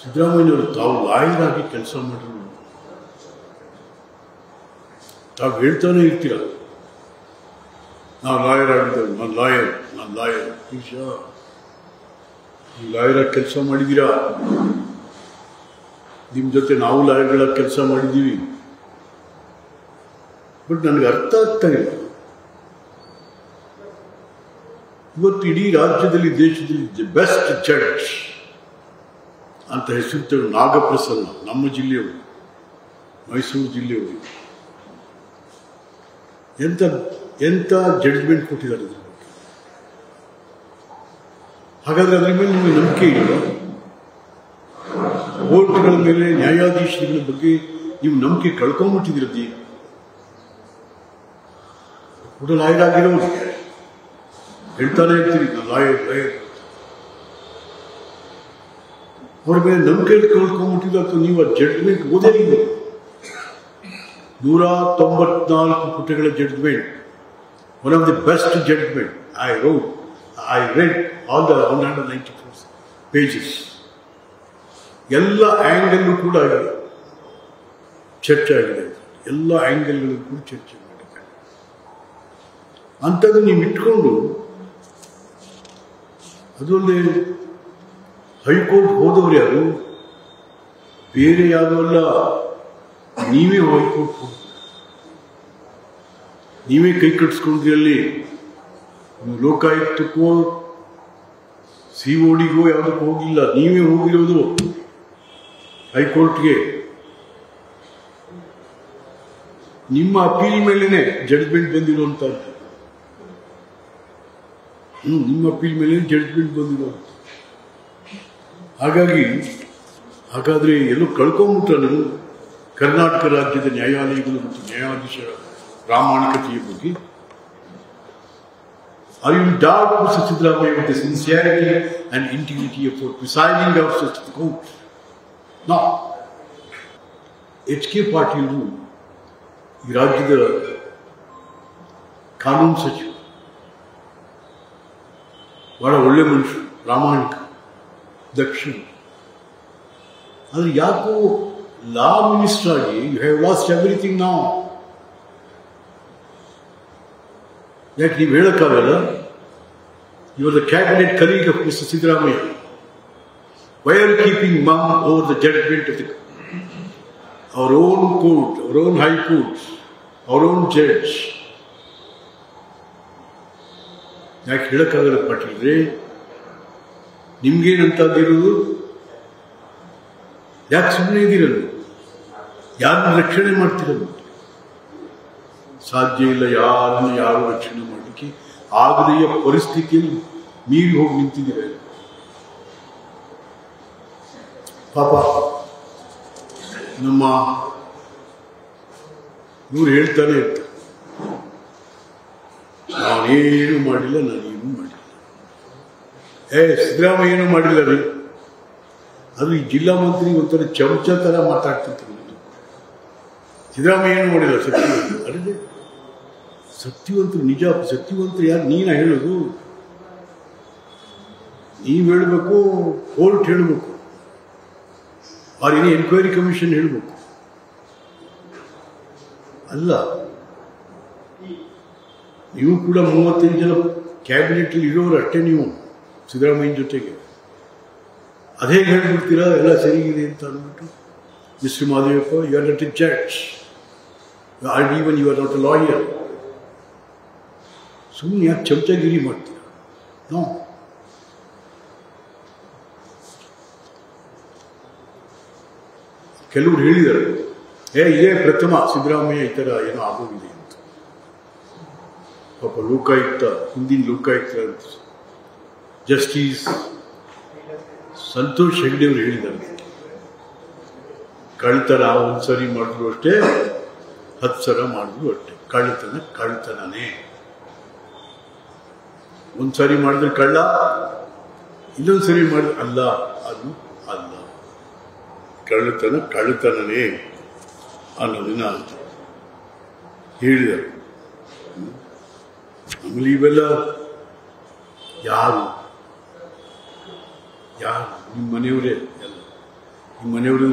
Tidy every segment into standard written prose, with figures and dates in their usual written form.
ಸಿದ್ದರಾಮಯ್ಯವರು ತಾವು ಲಾಯರ್ ಆಗಿ ಕೆಲಸ ಮಾಡಿದ್ರು. ತಾವು ಹೇಳ್ತಾನೆ ಇರ್ತೀರ, ನಾವು ಲಾಯರ್ ಆಗಿದ್ದೇವೆ, ನಾನು ಲಾಯರ್. ಈಶ, ನೀವು ಲಾಯರ್ ಆಗಿ ಕೆಲಸ ಮಾಡಿದ್ದೀರಾ? ನಿಮ್ಮ ಜೊತೆ ನಾವು ಲಾಯರ್ಗಳ ಕೆಲಸ ಮಾಡಿದ್ದೀವಿ. ಬಟ್ ನನಗೆ ಅರ್ಥ ಆಗ್ತಾ ಇಲ್ಲ. ಇವತ್ತು ಇಡೀ ರಾಜ್ಯದಲ್ಲಿ, ದೇಶದಲ್ಲಿ ದಿ ಬೆಸ್ಟ್ ಜಡ್ಜ್ ಅಂತ ಹೆಸರು ನಾಗಪ್ರಸನ್ನ, ನಮ್ಮ ಜಿಲ್ಲೆಯವರು, ಮೈಸೂರು ಜಿಲ್ಲೆಯವರು. ಎಂತ ಜಡ್ಜ್ಮೆಂಟ್ ಕೊಟ್ಟಿದ್ದಾರೆ ಅದ್ರ ಬಗ್ಗೆ. ಹಾಗಾದ್ರೆ ಅದ್ರ ಮೇಲೆ ನಿಮಗೆ ನಂಬಿಕೆ ಇಲ್ಲ? ಕೋರ್ಟ್ಗಳ ಮೇಲೆ, ನ್ಯಾಯಾಧೀಶರುಗಳ ಬಗ್ಗೆ ನೀವು ನಂಬಿಕೆ ಕಳ್ಕೊಂಡ್ಬಿಟ್ಟಿದ್ದೀರದಿ. ಕೂಡ ಲಾಯರ್ ಆಗಿರೋರು ಹೇಳ್ತಾನೆ ಇರ್ತೀರಿ, ನಾನು ಲಾಯರ್. ಅವ್ರ ಮೇಲೆ ನಂಬಿಕೆ ಕಳ್ಕೊಂಡ್ಬಿಟ್ಟಿದ್ದು, ಅಥವಾ ನೀವು ಆ ಜಡ್ಜ್ಮೆಂಟ್ ಓದೇ ಇಲ್ಲ. 194 ಪುಟಗಳ judgment, one of the best judgment. I read all the 194 pages. ಎಲ್ಲ ಆಂಗಲ್ಲು ಕೂಡ ಚರ್ಚೆ ಆಗಿದೆ. ಎಲ್ಲ ಆಂಗಲ್ಗಳು ಕೂಡ ಚರ್ಚೆ ಮಾಡಿದ್ದಾರೆ. ಅಂಥದ್ದು ನೀವು ಇಟ್ಕೊಂಡು, ಅದೊಂದೇ ಹೈಕೋರ್ಟ್ ಹೋದವ್ರು ಯಾರು? ಬೇರೆ ಯಾರು ಅಲ್ಲ, ನೀವೇ ಹೈಕೋರ್ಟ್ ಹೋಗಿ ನೀವೇ ಕೈ ಕಟ್ಟಿಸ್ಕೊಂಡ್ರಿ. ಅಲ್ಲಿ ನೀವು ಲೋಕಾಯುಕ್ತಕ್ಕೋ CODಗೋ ಯಾವುದಕ್ಕೂ ಹೋಗಿಲ್ಲ, ನೀವೇ ಹೋಗಿರೋದು ಹೈಕೋರ್ಟ್ಗೆ. ನಿಮ್ಮ ಅಪೀಲ್ ಮೇಲೇನೆ ಜಡ್ಜ್ಮೆಂಟ್ ಬಂದಿರುವಂತಹದ್ದು. ನಿಮ್ಮ ಅಪೀಲ್ ಮೇಲೆ ಜಡ್ಜ್ಮೆಂಟ್ ಬಂದಿರೋ. ಹಾಗಾದ್ರೆ ಎಲ್ಲೋ ಕಳ್ಕೊಂಡ್ಬಿಟ್ಟ ಕರ್ನಾಟಕ ರಾಜ್ಯದ ನ್ಯಾಯಾಲಯಗಳು ಮತ್ತು ನ್ಯಾಯಾಧೀಶರ ಪ್ರಾಮಾಣಿಕತೆಯ ಬಗ್ಗೆ. Are you in doubt, Mr. Siddaramaiah, with the sincerity and integrity of the presiding officers of the court? No. HK ಪಾಟೀಲರು ಈ ರಾಜ್ಯದ ಕಾನೂನು ಸಚಿವ, ಬಹಳ ಒಳ್ಳೆ ಮನುಷ್ಯರು, ಪ್ರಾಮಾಣಿಕ, ದಕ್ಷಿಣ. ಆದರೆ ಯಾಕೋ ಲಾ ಮಿನಿಸ್ಟರ್ ಆಗಿ ಯು ಹ್ಯಾವ್ ಲಾಸ್ಟ್ ಎವ್ರಿಥಿಂಗ್ ನಾವು. ಯಾಕೆ ನೀವು ಹೇಳಕ್ಕಾಗಲ್ಲ? You are the cabinet colleague of mister Siddaramaiah. Why are keeping mum over the judgment of our own court, our own high court, our own judge? ಯಾಕೆ ಹೇಳಕ್ಕಾಗಲ್ಲ ಪಾಟೀಲ್ರೆ? ನಿಮ್ಗೇನಂತದಿರೋದು? ಯಾಕೆ ಸುಮ್ಮನೆ ಇದ್ದೀರಲ್ಲ? ಯಾರನ್ನ ರಕ್ಷಣೆ ಮಾಡ್ತಿರಲ್ಲ? ಸಾಧ್ಯ ಇಲ್ಲ. ಯಾರು ರಕ್ಷಣೆ ಮಾಡಲಿಕ್ಕೆ ಆಗದೆಯ ಪರಿಸ್ಥಿತಿಯಲ್ಲಿ ಮೀರಿ ಹೋಗಿ ನಿಂತಿದ್ದೀರ. ಪಾಪ ನಮ್ಮ ಇವ್ರು ಹೇಳ್ತಾನೆ ಇರ್ತಾರೆ, ನಾನೇನು ಮಾಡಿಲ್ಲ, ನಾನೇನು ಮಾಡಿಲ್ಲ. ಸಿದ್ದರಾಮಯ್ಯ ಏನು ಮಾಡಿಲ್ಲ ರೀ. ಅದು ಈ ಜಿಲ್ಲಾ ಮಂತ್ರಿ ಒಂಥರ ಚಮಚ ತರ ಮಾತಾಡ್ತಿರ್ತಾರೆ. ಸಿದ್ದರಾಮಯ್ಯ ಏನು ಮಾಡಿಲ್ಲ, ಸತ್ಯವಂತರು. ಸತ್ಯವಂತರು ನಿಜ. ಸತ್ಯವಂತರು ಯಾರು? ನೀನ ಹೇಳೋದು? ನೀವು ಹೇಳಬೇಕು, ಕೋರ್ಟ್ ಹೇಳಬೇಕು, ಅವ್ರ ಏನೇ ಎನ್ಕ್ವೈರಿ ಕಮಿಷನ್ ಹೇಳಬೇಕು. ಅಲ್ಲ, ನೀವು ಕೂಡ 35 ಜನ ಕ್ಯಾಬಿನೆಟ್ ಇರೋರು ಅಷ್ಟೇ. ನೀವು ಸಿದ್ದರಾಮಯ್ಯನ ಜೊತೆಗೆ ಅದೇ ಹೇಳ್ಬಿಡ್ತೀರಾ ಎಲ್ಲ ಸರಿಗಿದೆ ಅಂತ ಅಂದ್ಬಿಟ್ಟು. Mister Mahadevappa, you are not a judge, even you are not a lawyer. ಸುಮ್ಮನೆ ಯಾಕೆ ಚಮಚಗಿರಿ ಮಾಡ್ತೀರಾ? ನೋ. ಕೆಲವರು ಹೇಳಿದ್ದಾರೆ, ಇದೇ ಪ್ರಥಮ ಸಿದ್ದರಾಮಯ್ಯ ಈ ಥರ ಏನೋ ಆಗೋಗಿದೆ ಅಂತ. ಪಾಪ ಲೋಕಾಯುಕ್ತ, ಹಿಂದಿನ ಲೋಕಾಯುಕ್ತ ಜಸ್ಟಿಸ್ ಸಂತೋಷ್ ಹೆಗ್ಡೆ ಅವರು ಹೇಳಿದ್ದಾರೆ, ಕಳ್ತನ ಒಂದ್ಸರಿ ಮಾಡಿದ್ರು ಅಷ್ಟೇ, 10 ಸಲ ಮಾಡಿದ್ರು ಅಷ್ಟೇ. ಕಳ್ತನನೇ. ಒಂದ್ಸರಿ ಮಾಡಿದ್ರೆ ಕಳ್ಳ, ಇನ್ನೊಂದ್ಸರಿ ಮಾಡಿದ್ರೆ ಅಲ್ಲ, ಅದು ಅಲ್ಲ. ಕಳ್ಳತನನೇ ಅನ್ನೋದನ್ನ ಹೇಳಿದರು. ಆಮೇಲೆ ಇವೆಲ್ಲ ಯಾರು ನಿಮ್ಮ ಮನೆಯವರೇ ಎಲ್ಲ ನಿಮ್ಮ ಮನೆಯವರು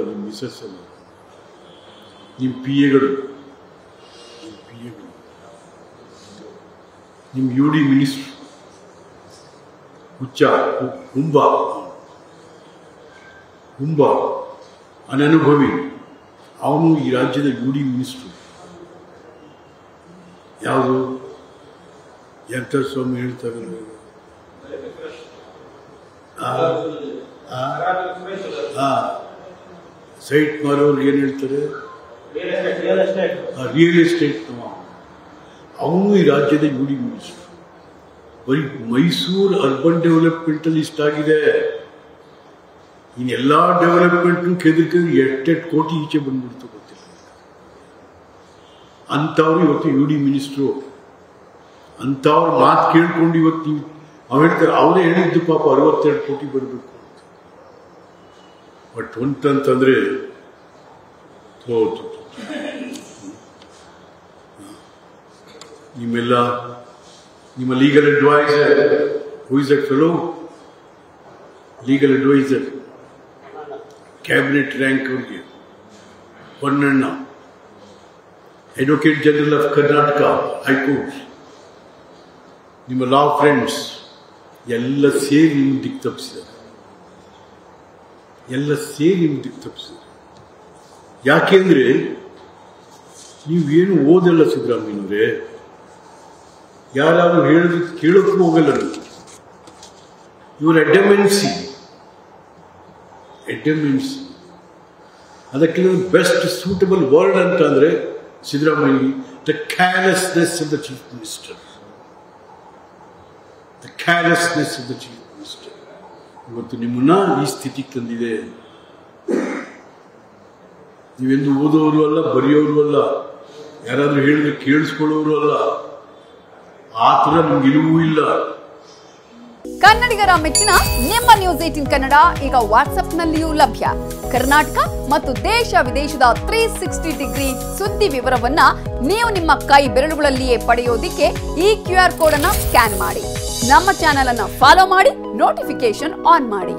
ನಿಮ್ಮ ಮಿಸಸ್ ಅಲ್ಲ, ನಿಮ್ಮ ಪಿ ಎಗಳು, ನಿಮ್ಮ UD ಮಿನಿಸ್ಟ್ರು ಹುಂಬ ಅನನುಭವಿ, ಅವನು ಈ ರಾಜ್ಯದ UD ಮಿನಿಸ್ಟ್ರು. ಯಾವುದು ಯಂತ್ರ ಸ್ವಾಮಿ ಹೇಳ್ತಾರೆ, ಸೈಟ್ ಮಾರೋರು ಏನ್ ಹೇಳ್ತಾರೆ, ರಿಯಲ್ ಎಸ್ಟೇಟ್. ಅವನು ಈ ರಾಜ್ಯದ UD ಮಿನಿಸ್ಟರ್. ಬರೀ ಮೈಸೂರು ಅರ್ಬನ್ ಡೆವಲಪ್ಮೆಂಟ್ ಅಲ್ಲಿ ಇಷ್ಟಾಗಿದೆ, ಇನ್ನೆಲ್ಲಾ ಡೆವಲಪ್ಮೆಂಟ್ ಕೆದರ್ಕಿದ್ರೆ ಎಷ್ಟೆಷ್ಟು ಕೋಟಿ ಈಚೆ ಬಂದ್ಬಿಡ್ತು ಗೊತ್ತಿಲ್ಲ. ಅಂತವ್ರು ಇವತ್ತು UD ಮಿನಿಸ್ಟ್ರು. ಅಂತವ್ರ ಮಾತು ಕೇಳ್ಕೊಂಡು ಇವತ್ತು ನೀವು ಅವ್ರು ಹೇಳ್ತಾರೆ, ಅವರೇ ಹೇಳಿದ್ದು ಪಾಪ 62 ಕೋಟಿ ಬರಬೇಕು ಅಂತ. ಬಟ್ ಅಂತಂದ್ರೆ ಹೌದು, ನಿಮ್ಮ legal adviser, who is that fellow, legal adviser cabinet rank ಅವರಿಗೆ Ponnanna, advocate general of Karnataka high court, ನಿಮ್ಮ ಲಾ ಫ್ರೆಂಡ್ಸ್ ಎಲ್ಲ ಸೇರಿ ನಿಮ್ಮ ದಿಕ್ಕು ತಪ್ಪಿಸಿದ್ದಾರೆ. ಯಾಕೆಂದ್ರೆ ನೀವೇನು ಓದಲ್ಲ ಸಿದ್ದರಾಮಯ್ಯನವರೇ, ಯಾರು ಹೇಳಿದ್ರು ಕೇಳೋಕ್ಕೂ ಹೋಗಲ್ಲ. ಇವರು ಎಡ್ಡೆಮೆನ್ಸಿ. ಅದಕ್ಕೆ ಬೆಸ್ಟ್ ಸೂಟಬಲ್ ವರ್ಡ್ ಅಂತ ಅಂದ್ರೆ Siddaramaiah, the carelessness of the chief minister. ಇವತ್ತು ನಿಮ್ಮನ್ನ ಈ ಸ್ಥಿತಿಗೆ ತಂದಿದೆ. ನೀವೆಂದು ಓದೋರು ಅಲ್ಲ, ಬರೆಯೋರು ಅಲ್ಲ, ಯಾರಾದ್ರೂ ಹೇಳಿದ್ರೆ ಕೇಳಿಸ್ಕೊಳ್ಳೋರು ಅಲ್ಲ. ಆ ಥರ ನಿಮ್ಗೆ ಇಲ್ಲವೂ ಇಲ್ಲ. ಕನ್ನಡಿಗರ ಮೆಚ್ಚಿನ ನಿಮ್ಮ ನ್ಯೂಸ್ 18 ಕನ್ನಡ ಈಗ ವಾಟ್ಸ್ಆಪ್ನಲ್ಲಿಯೂ ಲಭ್ಯ. ಕರ್ನಾಟಕ ಮತ್ತು ದೇಶ ವಿದೇಶದ 360 ಡಿಗ್ರಿ ಸುದ್ದಿ ವಿವರವನ್ನ ನೀವು ನಿಮ್ಮ ಕೈ ಬೆರಳುಗಳಲ್ಲಿಯೇ ಪಡೆಯೋದಿಕ್ಕೆ ಈ QR ಕೋಡ್ ಅನ್ನು ಸ್ಕ್ಯಾನ್ ಮಾಡಿ. ನಮ್ಮ ಚಾನೆಲ್ ಅನ್ನು ಫಾಲೋ ಮಾಡಿ, ನೋಟಿಫಿಕೇಶನ್ ಆನ್ ಮಾಡಿ.